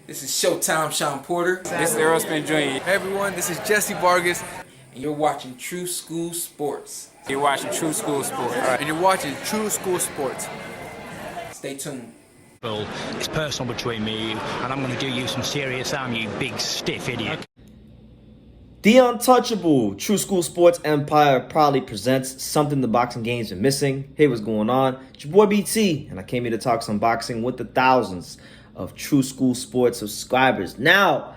This is Showtime Sean Porter. This is Errol Spence Jr. Hey everyone, this is Jesse Vargas. And you're watching True School Sports. You're watching True School Sports. And you're watching True School Sports. Stay tuned. It's personal between me and you, and I'm going to do you some serious harm, you big stiff idiot. The untouchable True School Sports Empire proudly presents something the boxing games are missing. Hey, what's going on? It's your boy BT, and I came here to talk some boxing with the thousands of True School Sports subscribers. Now,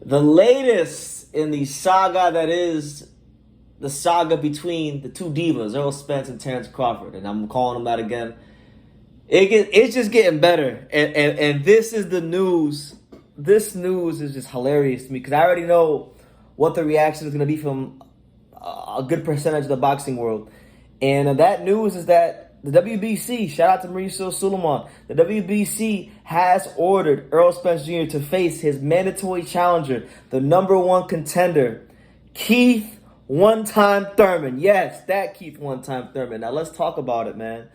the latest in the saga that is the saga between the two divas, Errol Spence and Terence Crawford, and I'm calling them that again. It's just getting better, and this is the news. This news is just hilarious to me because I already know what the reaction is going to be from a good percentage of the boxing world. And that news is that the WBC, shout out to Mauricio Suleiman, the WBC has ordered Errol Spence Jr. to face his mandatory challenger, the #1 contender, Keith one-time Thurman. Yes, that Keith one-time Thurman. Now let's talk about it, man.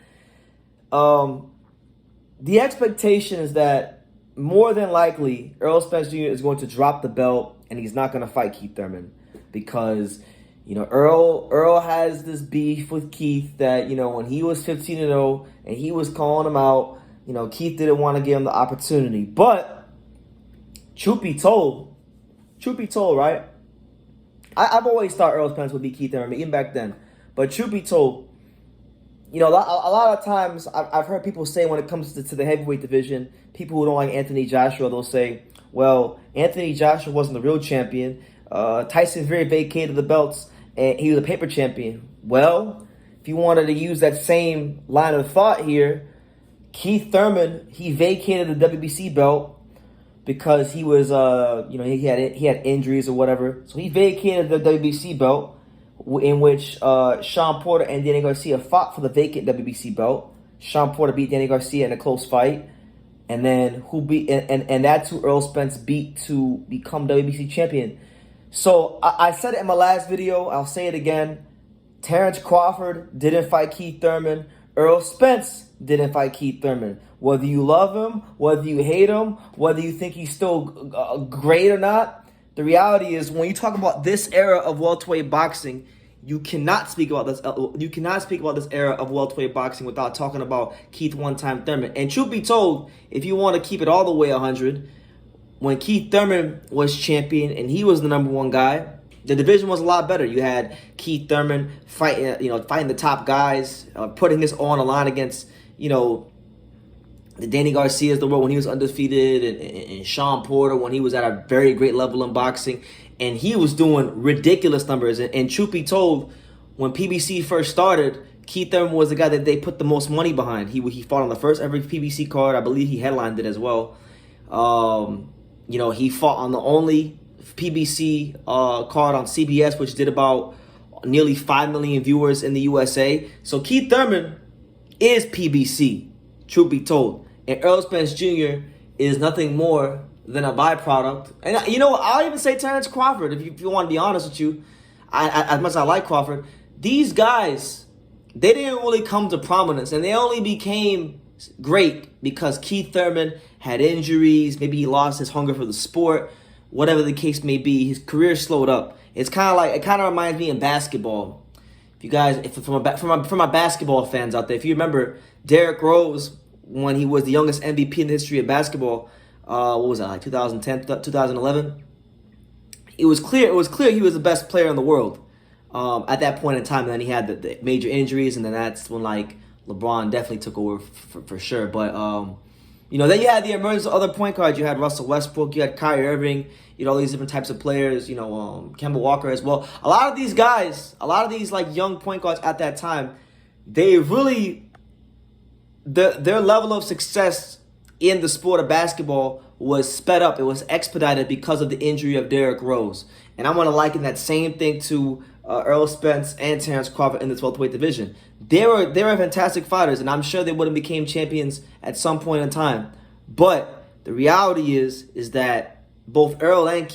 The expectation is that more than likely Errol Spence Jr. is going to drop the belt and he's not going to fight Keith Thurman because, you know, Errol has this beef with Keith that, you know, when he was 15-0 and he was calling him out, you know, Keith didn't want to give him the opportunity. But truth be told, right? I've always thought Errol Spence would be Keith Thurman, even back then. But truth be told, you know, a lot of times I've heard people say when it comes to the heavyweight division, people who don't like Anthony Joshua, they'll say, well, Anthony Joshua wasn't the real champion. Tyson Fury vacated the belts, and he was a paper champion. Well, if you wanted to use that same line of thought here, Keith Thurman, he vacated the WBC belt because he was, you know, he had injuries or whatever. So he vacated the WBC belt, in which Sean Porter and Danny Garcia fought for the vacant WBC belt. Sean Porter beat Danny Garcia in a close fight. And then and that's who Errol Spence beat to become WBC champion. So I said it in my last video. I'll say it again. Terence Crawford didn't fight Keith Thurman. Errol Spence didn't fight Keith Thurman. Whether you love him, whether you hate him, whether you think he's still great or not, the reality is when you talk about this era of welterweight boxing, you cannot speak about this. You cannot speak about this era of welterweight boxing without talking about Keith one-time Thurman. And truth be told, if you want to keep it all the way 100, when Keith Thurman was champion and he was the #1 guy, the division was a lot better. You had Keith Thurman fighting the top guys, putting his all on the line against, you know, the Danny Garcias of the world when he was undefeated, and Sean Porter when he was at a very great level in boxing. And he was doing ridiculous numbers. And truth be told, when PBC first started, Keith Thurman was the guy that they put the most money behind. He fought on the first ever PBC card. I believe he headlined it as well. You know, he fought on the only PBC card on CBS, which did about nearly 5 million viewers in the USA. So Keith Thurman is PBC, truth be told. And Errol Spence Jr. is nothing more than a byproduct. And, you know, I'll even say Terence Crawford, if you want to be honest with you. As much as I like Crawford, these guys, they didn't really come to prominence. And they only became great because Keith Thurman had injuries. Maybe he lost his hunger for the sport. Whatever the case may be, his career slowed up. It kind of reminds me of basketball. If you guys, for my basketball fans out there, if you remember Derrick Rose, when he was the youngest MVP in the history of basketball, what was that, like 2010, 2011? It was clear he was the best player in the world at that point in time. And then he had the major injuries, and then that's when, like, LeBron definitely took over for sure. But, you know, then you had the emergence of other point guards. You had Russell Westbrook, you had Kyrie Irving, you know, all these different types of players, you know, Kemba Walker as well. A lot of these guys, like, young point guards at that time, they really, their level of success in the sport of basketball was sped up. It was expedited because of the injury of Derrick Rose. And I want to liken that same thing to Errol Spence and Terence Crawford in this welterweight division. They were fantastic fighters, and I'm sure they would have became champions at some point in time. But the reality is that both Errol and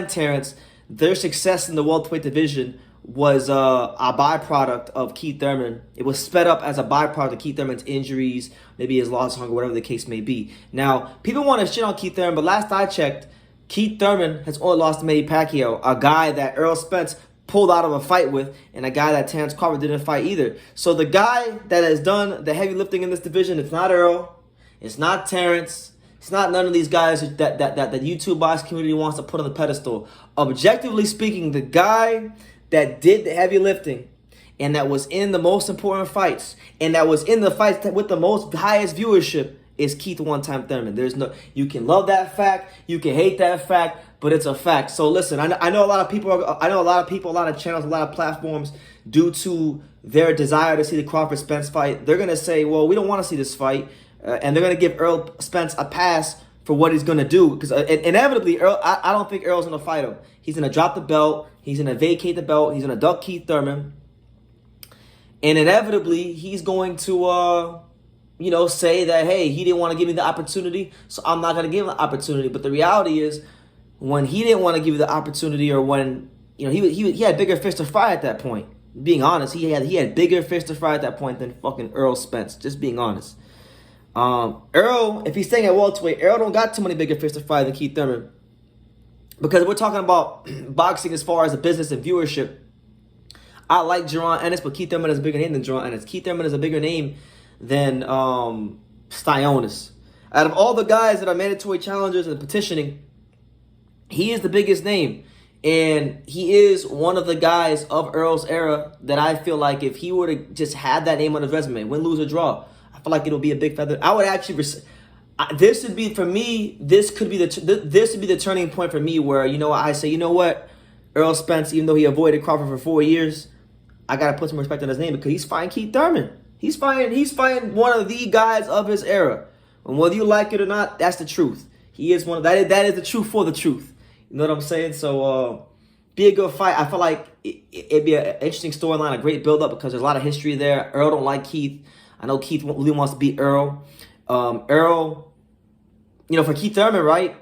Terence, their success in the welterweight division was a byproduct of Keith Thurman. It was sped up as a byproduct of Keith Thurman's injuries, maybe his loss of hunger, whatever the case may be. Now, people want to shit on Keith Thurman, but last I checked, Keith Thurman has only lost to Manny Pacquiao, a guy that Errol Spence pulled out of a fight with, and a guy that Terence Crawford didn't fight either. So the guy that has done the heavy lifting in this division, it's not Errol, it's not Terence, it's not none of these guys that the YouTube box community wants to put on the pedestal. Objectively speaking, the guy that did the heavy lifting and that was in the most important fights and that was in the fights with the most highest viewership is Keith one-time Thurman. There's no, you can love that fact, you can hate that fact, but it's a fact. So listen, I know a lot of people, a lot of channels, a lot of platforms, due to their desire to see the Crawford-Spence fight, they're gonna say, well, we don't want to see this fight, and they're gonna give Errol Spence a pass for what he's gonna do, because inevitably, I don't think Errol's gonna fight him. He's gonna drop the belt, he's gonna vacate the belt, he's gonna duck Keith Thurman, and inevitably he's going to say that, hey, he didn't want to give me the opportunity, so I'm not gonna give him the opportunity. But the reality is, when he didn't want to give you the opportunity, or when he had bigger fish to fry at that point. Being honest, he had bigger fish to fry at that point than fucking Errol Spence. Just being honest. Errol, if he's staying at welterweight, Errol don't got too many bigger fish to fry than Keith Thurman. Because we're talking about boxing as far as the business and viewership. I like Jaron Ennis, but Keith Thurman is a bigger name than Jaron Ennis. Keith Thurman is a bigger name than Styontis. Out of all the guys that are mandatory challengers and petitioning, he is the biggest name. And he is one of the guys of Errol's era that I feel like if he were to just have that name on his resume, win, lose, or draw, I feel like it'll be a big feather. I would actually, this would be, for me, this would be the turning point for me where, I say, you know what, Errol Spence, even though he avoided Crawford for 4 years, I got to put some respect on his name because he's fighting Keith Thurman. He's fighting one of the guys of his era. And whether you like it or not, that's the truth. He is one of, that is the truth for the truth. You know what I'm saying? So, be a good fight. I feel like it'd be an interesting storyline, a great build-up, because there's a lot of history there. Errol don't like Keith. I know Keith really wants to beat Errol. Errol, for Keith Thurman, right?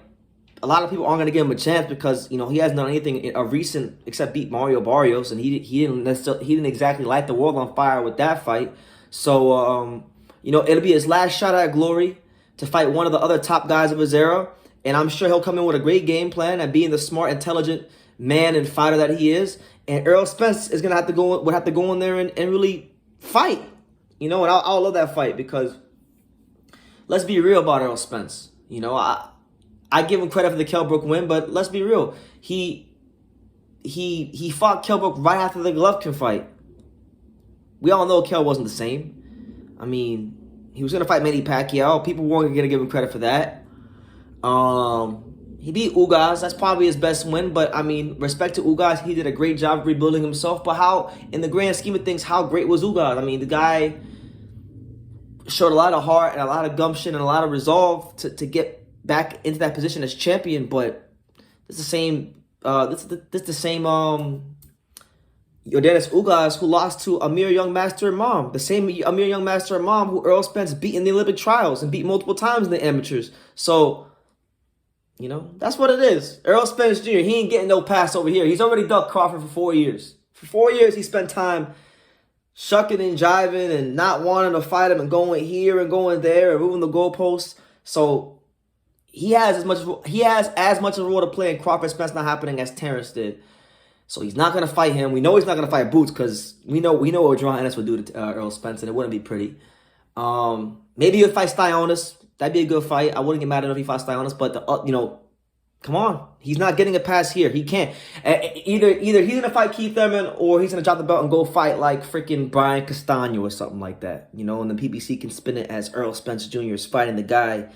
A lot of people aren't going to give him a chance because, he hasn't done anything recent except beat Mario Barrios, and he didn't exactly light the world on fire with that fight. So, it'll be his last shot at glory to fight one of the other top guys of his era. And I'm sure he'll come in with a great game plan and being the smart, intelligent man and fighter that he is. And Errol Spence is gonna have to go in there and really fight. And I'll love that fight because let's be real about Errol Spence. I give him credit for the Kell Brook win, but let's be real. He fought Kell Brook right after the Golovkin fight. We all know Kell wasn't the same. I mean, he was gonna fight Manny Pacquiao. People weren't gonna give him credit for that. He beat Ugas. That's probably his best win. But, respect to Ugas. He did a great job rebuilding himself. But how, in the grand scheme of things, how great was Ugas? The guy showed a lot of heart and a lot of gumption and a lot of resolve to get back into that position as champion. But it's the same, Yordenis Ugas, who lost to Amir Young Master Imam. The same Amir Young Master Imam who Errol Spence beat in the Olympic trials and beat multiple times in the amateurs. So, that's what it is. Errol Spence Jr., he ain't getting no pass over here. He's already ducked Crawford for 4 years. For 4 years, he spent time shucking and jiving and not wanting to fight him and going here and going there and moving the goalposts. So, he has as much of a role to play in Crawford-Spence not happening as Terence did. So he's not going to fight him. We know he's not going to fight Boots because we know what Jaron Ennis would do to Errol Spence, and it wouldn't be pretty. Maybe he'll fight Styontis. That'd be a good fight. I wouldn't get mad enough if he fought Styontis, but come on. He's not getting a pass here. He can't. Either he's going to fight Keith Thurman or he's going to drop the belt and go fight like freaking Brian Castano or something like that. And the PBC can spin it as Errol Spence Jr. is fighting the guy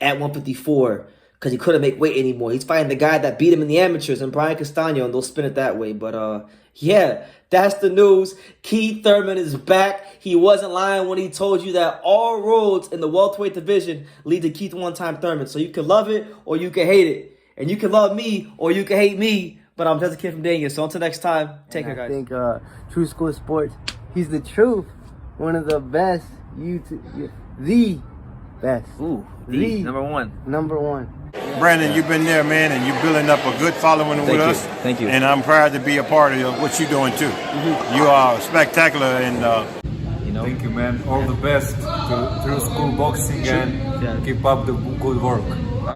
at 154 because he couldn't make weight anymore. He's fighting the guy that beat him in the amateurs and Brian Castano, and they'll spin it that way. But, yeah, that's the news. Keith Thurman is back. He wasn't lying when he told you that all roads in the welterweight division lead to Keith one-time Thurman. So you can love it or you can hate it. And you can love me or you can hate me. But I'm just a kid from Daniel. So until next time, take care, guys. I think True School Sports, he's the truth. One of the best YouTube, the best. Ooh, the number one. Number one. Brandon, you've been there, man, and you're building up a good following with us. Thank you. And I'm proud to be a part of what you're doing too. You are spectacular, and Thank you, man. All the best to True School Boxing and keep up the good work.